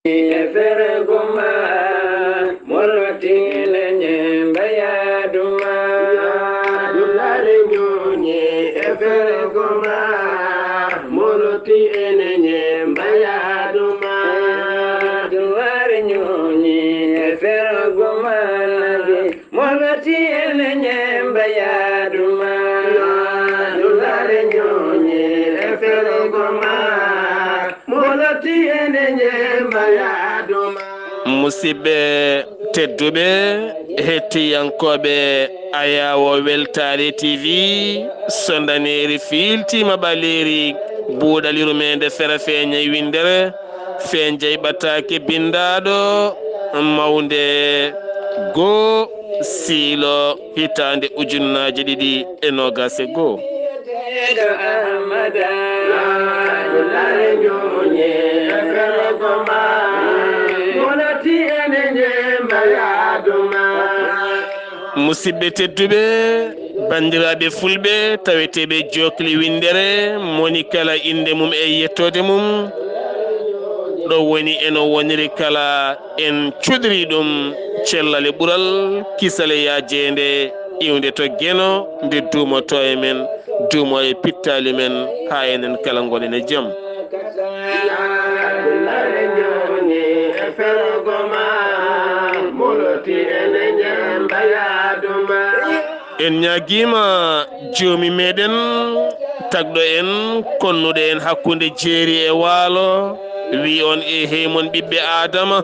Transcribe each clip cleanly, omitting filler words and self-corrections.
Eferegoma molotile nyemba ya duma dulare nyonye eferegoma molotile nyemba ya duma dulare nyonye eferegoma nabi molotile nyemba ya duma dulare nyonye eferegoma musidɓe tedduɓe hettiyankoɓe Ayawo Weltare TV so daneri filtima ɓaleri buuɗaliru mende fere feeña windere feeñjay ɓattake bindaɗo mawde goo siilo hitande ujunnaje 2021 musidɓe tedduɓe bandiraɓe fulɓe taweteɓe jokli windere moni kala inde mum e yettode mum ɗo woni eno woniri kala en cudri ɗum cellal e ɓural kisale yajede iwde to gueno nde dumoto e men dumo e pittali men ha enen kala gonen e jaam en ñaguima joomi meɗen tagɗo en konnuɗo en hakkude jeeri e waalo wi on e heymon ɓiɓɓe adama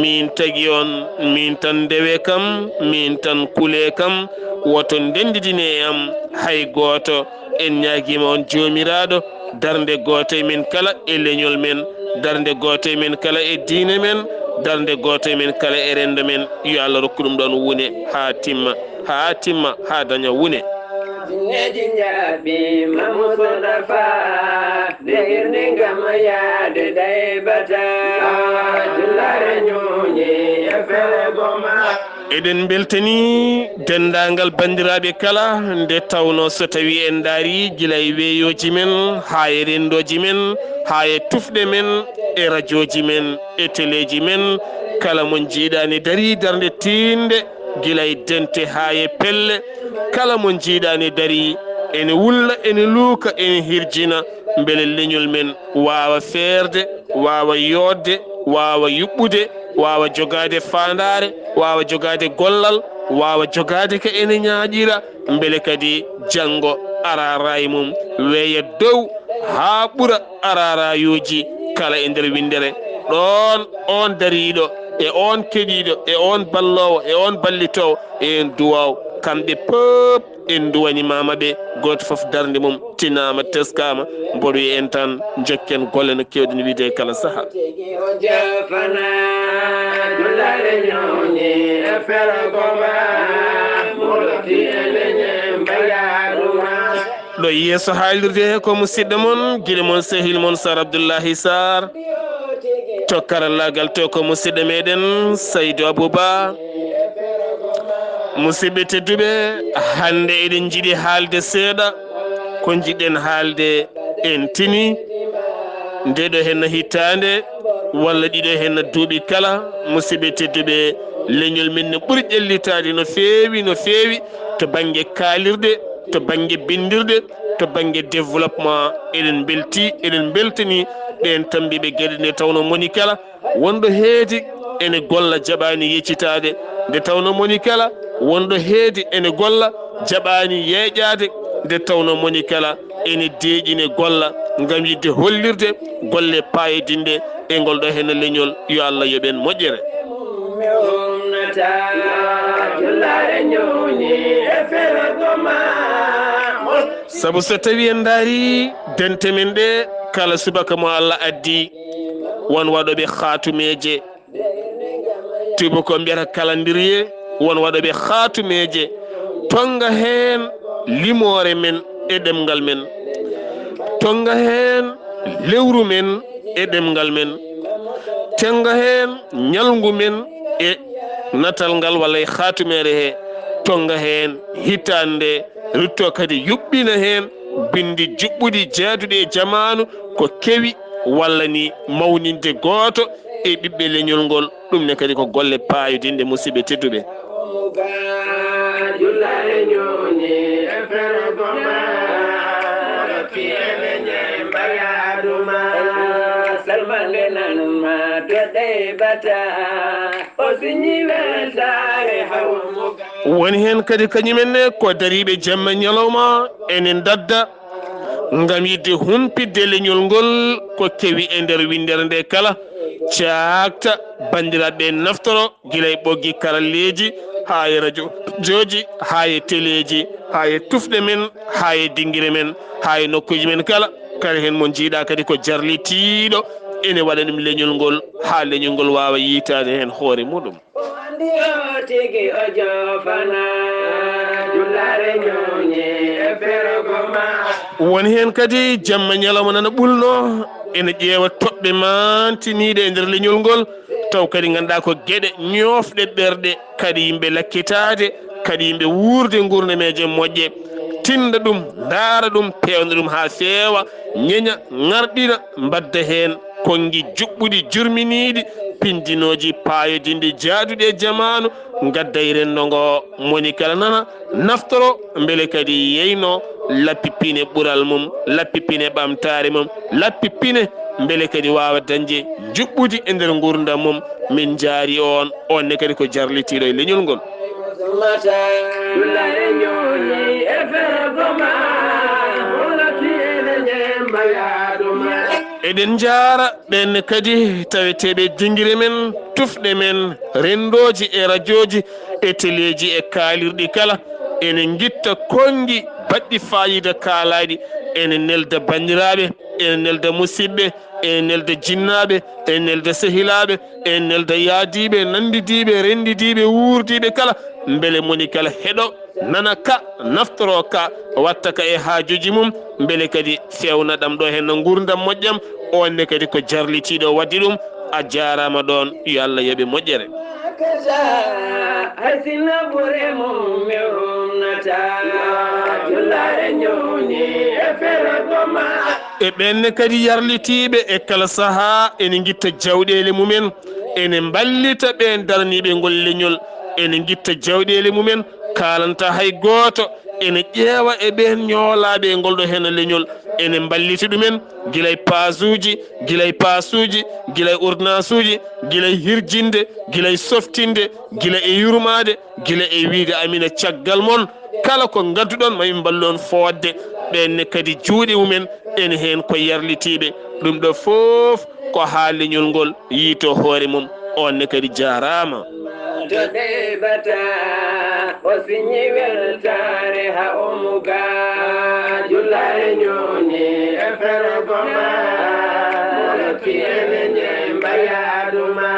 min tagui on min tan ndewe kam min tan kuule kam woto ndendidine e am hay goto en ñaguima on joomiraɗo darde goto e men kala e leñol men darde goto e men kala e diine men darde goto e men kala e rendo men yo Allah rokku ɗum ɗon wune ha timma ha daña wune neji njaabi mamusoda fa degirni ngama yaade daybata julare nyonye efere goma eɗen beltani dendagal bandiraɓe kala nde tawno so tawi en daari gila e weeyoji men ha e rendoji men ha e tufɗe men e radioji men e téléji men kala mon jiiɗani dari darde tinde gila e dente ha e pelle kala mon jiiɗani dari ene wulla ene luuka ene hirjina beele leñol men wawa feerde wawa yodde wawa yuɓɓude wawa jogade fandare wawa jogade gollal wawa jogade ka ene ñaaƴira beele kadi janggo ararayi mum weeya dow ha ɓuura ararayuji kala e nder windere ɗon on dariɗo e on keɗiɗo e on ballowo e on ballitowo e en duwaw kamɓe pep en duwanimama ɓe goto foof darde mum tinama teskama mboɗo wi en tan jokken golle no kewɗen wiide kala saaha ɗo yeeso haalirde he ko musidɗo moon guila moon sehil moon Sar Abdoullahi Sarr to karallagal to ko musidɗo meɗen Saydou Abouba musidɓe tedduɓe hande eɗen jiiɗi haalde seeɗa ko jiɗɗen haalde en tini ndeɗo henna hittande walla ɗiɗo henna duuɓi kala musidɓe tedduɓe leñol men ne ɓuuri ƴellitade no feewi to banggue kaalirde to banggue bindirde to banggue développement eɗen belti eɗen beltani ɓen tambiɓe gueɗe nde tawno moni kala wonɗo heedi ene golla jaɓani yeccitade nde tawno moni kala wonɗo heedi ene golla jaɓani yeeƴade nde tawno moni kala ene deeƴine golla ngam yidde hollirde golle payidinde e ngol ɗo hen leñol yo Allah yoɓen moƴƴere sabu so tawi en daari dente men ɗe kala subaka mo Allah addi won waɗoɓe khatumeje tuba ko mbiyata calendrier won waɗoɓe khatumeje tonga hen limore men e ɗemgal men tonga hen lewru men e ɗemgal men tonga hen ñalngu men e natal ngal walla e khatumere he tonga hen hitande rutto kadi yuɓɓina hen bindi juɓɓuɗi jaaduɗi e jamanu ko kewi walla ni mawninde goto e ɓiɓɓe leñol ngol ɗum ne kadi ko golle paayodinde musidɓe tedduɓe woni hen kadi kañumenne ko dariɓe jamma ñalawma enen dadda ngam yidde humpidde leñol ngol ko kewi e nder windere nde kala cakta bandiraɓe naftoro guilay ɓoggi karalleji ha e radio joji ha e téléji ha e tufɗe men ha e dinguire men ha e nokkuji men kala hen mo jiiɗa kadi ko jarlitiɗo ene waɗa ɗum leñol ngol ha leñol ngol wawa yitade hen hoore muɗum woni hen kadi jamma ñalawma nana ɓulno ene ƴeewa toɓɓe mantiniɗe e nder leñol ngol taw kadi ganduɗa ko gueɗe ñofɗe ɓerɗe kadi yimɓe lakkitade kadi yimɓe wurde gurnameje moƴƴe tinda ɗum daara ɗum pewna ɗum ha feewa ñeña ŋarɗina mbadda hen kongi juɓɓuɗi jurminiɗi pindinoji payodinde jaaduɗe e jamanu gadda e rendo ngo moni kala nana naftoro beele kadi yeyno lappipine ɓuural mum lappipine ɓamtare mum lappipine beele kadi wawa dañde juɓɓudi e nder gurdam mum min jaari onne kadi ko jarlitiɗo e leñol ngol eɗen jaara ɓenne kadi taweteɓe dinguire men tufɗe men rendoji e radioji e téléji e kaalirɗi kala ene guitta kongi baɗɗi fayida kaalaɗi ene nelda bandiraɓe ene nelda musidɓe ene nelda jinnaɓe ene nelda sehilaɓe ene nelda yaadiɓe nandidiɓe rendidiɓe wurdiɓe kala beele moni kala heeɗo nana ka naftoro ka watta ka e haajuji mum beele kadi fewna ɗam ɗo hen no gurdam moƴƴam onne kadi ko jarlitiɗo waddi ɗum a jarama ɗon yo Allah yooɓe moƴƴere e ɓenne kadi yarlitiɓe e kala saaha ene guitta jawɗele mumen ene ballita ɓe daraniɓe ngol leñol ene guitta jawɗele mumen kalanta hay goto ene ƴeewa e ɓen ñoolaɓe ngol ɗo hen leñol ene ballita ɗumen guilay pasuji guilay pasuji guilay ordonnance uji guilay hirjinde guilay softinde guila e yurmade guila e wiide amina caggal moon kala ko gadduɗon mami ballon fodde ɓenne kadi juuɗe mumen ene hen ko yarlitiɓe ɗum ɗo foof ko ha leñol ngol yiito hoore mum onne kadi jarama o siñi weltare ha omuga julare ñoni e fere goma moloti ene ñemba yaaduma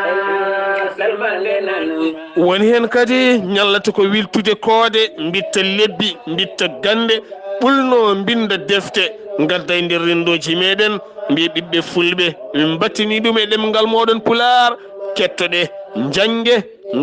salmande nanu woni hen kadi ñallata ko wiltude koode mbitta lebbi mbitta gande ɓulno binda defte gadda e nder rendoji meɗen mbi ɓiɓɓe fulɓe min battini ɗum e ɗemgal moɗon pular kettoɗe jangue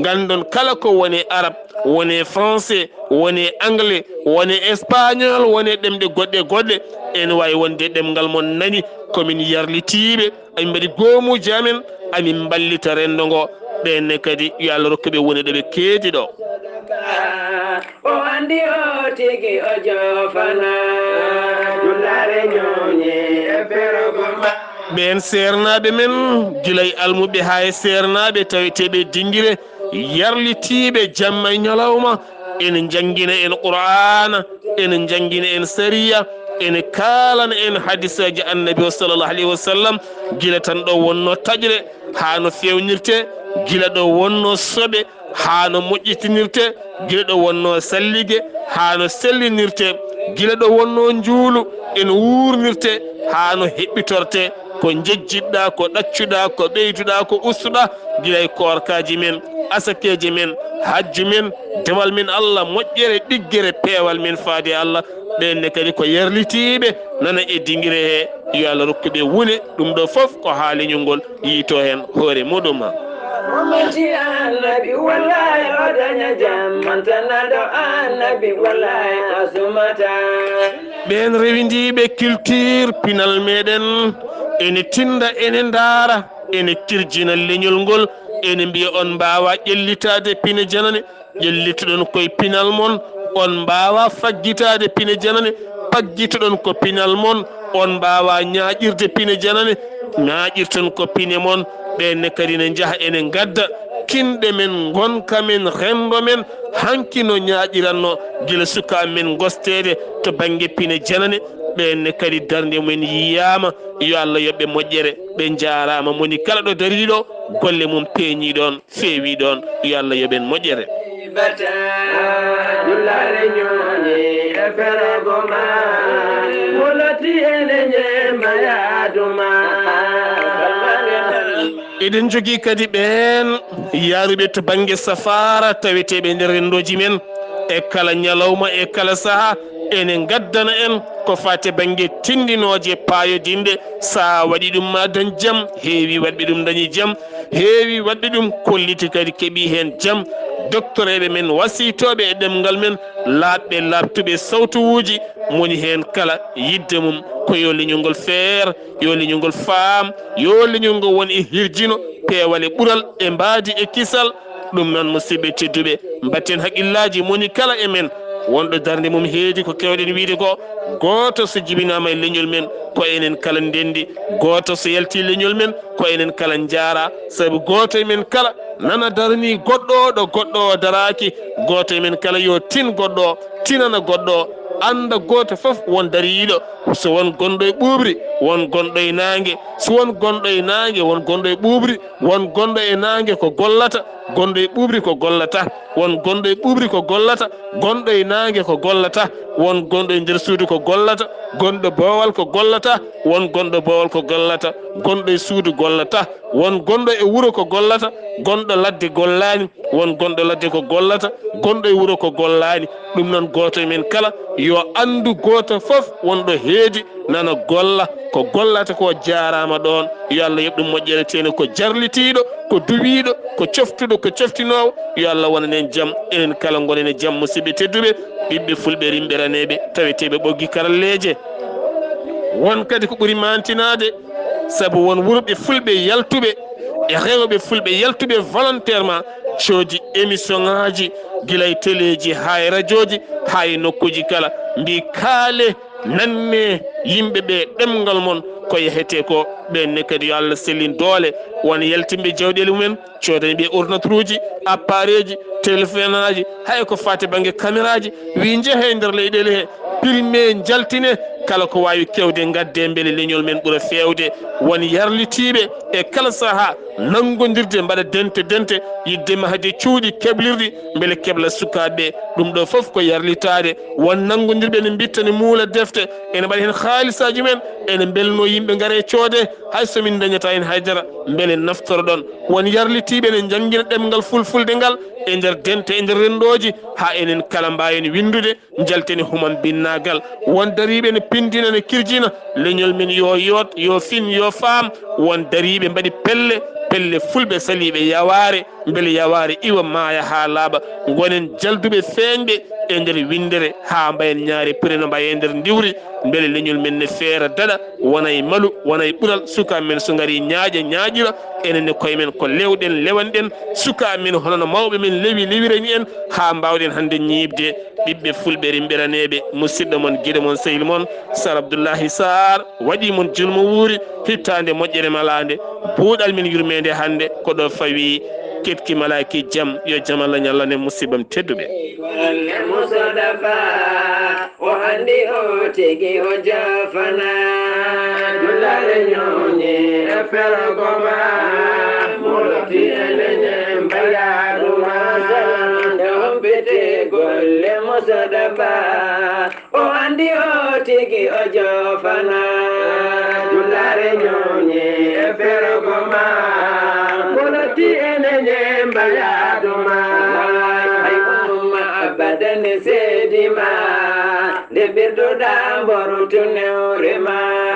gandon kala ko woni arabe woni français woni anglais woni espagnol woni ɗemɗe goɗɗe goɗɗe ene wawi wonde ɗemgal mon nani komin yarlitiɓe amin mbaɗi goomuji amen amin ballita rendo ngo ɓenne kadi yo Allah rokkuɓe woni ɗo ɓe keedi ɗo o andi o tigi o jofana dullare ñoñi e ferogoma ɓen sernaɓe men guilay almuɓe ha e sernaɓe taweteɓe dinguire yarlitiɓe jamma e ñalawma ene jangguina en qur'ana ene jangguina en sariya ene kalana en hadisaji annabi o sallllahu alayhi wa sallam guila tan ɗo wonno taƴre ha no fewnirte guila ɗo wonno soɓe ha no moƴƴitinirte guila ɗo wonno salligue ha no sellinirte guila ɗo wonno juulu ene wurnirte ha no heɓɓitorte ko jejjiɗɗa ko ɗaccuɗa ko ɓeyduɗa ko ustuɗa guilay korkaji men asakeji men hajju men dewal men Allah moƴƴere ɗiggere peewal men faade Allah ɓenne kadi ko yarlitiɓe nana e dinguire he yo Allah rokkuɓe wune ɗum ɗo foof ko haaliñol ngol yiito hen hoore muɗum momenti annabi wallahi o daña jam mantanaɗo annabi wallahi asumata ɓen rewindiɓe culture pinal meɗen ene tinda ene ndaara ene kirjina leñol ngol ene mbiya on mbawa ƴellitade pine janane ƴellituɗon koye pinal mon on mbawa faggitade pine janane paggituɗon ko pinal mon on mbawa ñaƴirde pine janane ñaƴirton ko pine mon ɓenne kadi ne jaaha ene gadda kinɗe men gonka men rendo men hanki no ñaƴiranno gila suka men gostede to banggue pine janane ɓenne kadi darde mumen yiyama yo Allah yoɓɓe moƴƴere ɓe jarama moni kala ɗo dariɗo golle mum peeñiɗon feewiɗon yo Allah yoɓen moƴƴere eɗen jogui kadi ɓen yaruɓe to banggue safara taweteɓe nder rendoji men e kala ñalawma e kala saaha ene gaddana en ko fate banggue tindinoje payodinde sa waɗi ɗum ma dañ jaam heewi waɗɓe ɗum dañi jaam heewi waɗɓe ɗum kolliti kadi keeɓi hen jaam doctoreɓe men wasitoɓe e ɗemgal men laaɓɓe labtuɓe sawtuwuji moni hen kala yidde mum ko yo leñol ngol feere yo leñol ngol faam yo leñol ngol won e hirjino peewal e ɓuural e mbaadi e kisal ɗum noon musidɓe tedduɓe mbatten haqqillaji moni kala e men wonɗo darde mum heedi ko kewɗen wiide ko goto so jibinama e leñol men ko enen kala ndendi goto so yalti leñol men ko enen kala jaara saabu goto e men kala nana darani goɗɗo o ɗo goɗɗo o daraki goto e men kala yo tin goɗɗo o tinana goɗɗo o anda goto foof won dariɗo so won gonɗo e ɓuuɓri won gonɗo e nangue so won gonɗo e nangue won gonɗo e ɓuuɓri won gonɗo e nangue ko gollata gonɗo e ɓuuɓri ko gollata won gonɗo e ɓuuɓri ko gollata gonɗo e nangue ko gollata won gonɗo e nder suudu ko gollata gonɗo boowal ko gollata won gonɗo boowal ko gollata gonɗo e suudu gollata won gonɗo e wuuro ko gollata gonɗo ladde gollani won gonɗo ladde ko gollata gonɗo e wuuro ko gollani ɗum noon goto e men kala yo andu goto foof wonɗo heedi nana golla ko gollata ko jarama ɗon yo Allah yoɓ ɗum moƴƴere tene ko jarlitiɗo ko duwiɗo ko coftuɗo ko coftinowo yo Allah wonanen jaam enen kala gonen e jaam musidɓe tedduɓe ɓiɓɓe fulɓe rimɓe raneɓe taweteɓe ɓoggi karalleje won kadi ko ɓuuri mantinade saabu won wurɓe fulɓe yaltuɓe e rewɓe fulɓe yaltuɓe volontairement coodi émission ngaji guilay téléji ha e radio ji ha e nokkuji kala mbi kaale nanne yimɓeɓe ɗemgal mon ko yahete ko ɓenne kadi yo Allah sellin doole won yaltimɓe jawɗele mumen coodaniɓe ordinateur uji appareil ji téléphone aji hay ko fate banggue caméra ji wi jeehe nder leyɗele he pilme jaltine kala ko wawi kewde gadde beele leñol men ɓuura fewde won yarlitiɓe e kala saaha nangodirde mbaɗa dente yiddema haade cuuɗi keblirɗi beele kebla sukaɓeɓe ɗum ɗo foof ko yarlitade won nangodirɓe ne bitta ne muula defte ene mbaɗa hen haalisaji men ene belno yimɓe gaare coode hay somin dañata hen haydara beele naftoroɗon won yarlitiɓe ne jangguina ɗemgal fulfulde ngal e nder dente e nder rendoji ha enen kala mbawen windude jaltene human binnagal won dariɓe ne pindina ne kirjina leñol men yo yoot yo fin yo faam won dariɓe mbaɗi pelle fulɓe saliɓe yaware beele yaware iwa maaya ha laaɓa gonen jalduɓe feeñɓe e nder windere ha mbayen ñaari pire no mbaye nder ndiwri beele leñol men ne feera daɗa wona e maalu wona e ɓuural suka men so gaari ñaaƴira enenne koye men ko lewɗen lewanɗen suka men hono no mawɓe men lewirani en ha mbawɗen hande ñiibde ɓiɓɓe fulɓe rimɓeraneɓe musidɗo mon guiɗo mon sehil mon Sar Abdoullahi Sarr waɗi mon julmo wuuri hittande moƴƴere malade buuɗal men yurmede hande ko ɗo fawi ketki malaki jaam yo jaam Allah ñallane musibam tedduɓe o andi o tigi o jafana dullare ñoñi e fergoma moloti eleñe mbayaɗuma nde hombite golle musadafa o andi o tigi o jafana dullare ñoñi e fergoma moloti eleñe mbayaɗuma abadan sedima de birdo da borutu neurema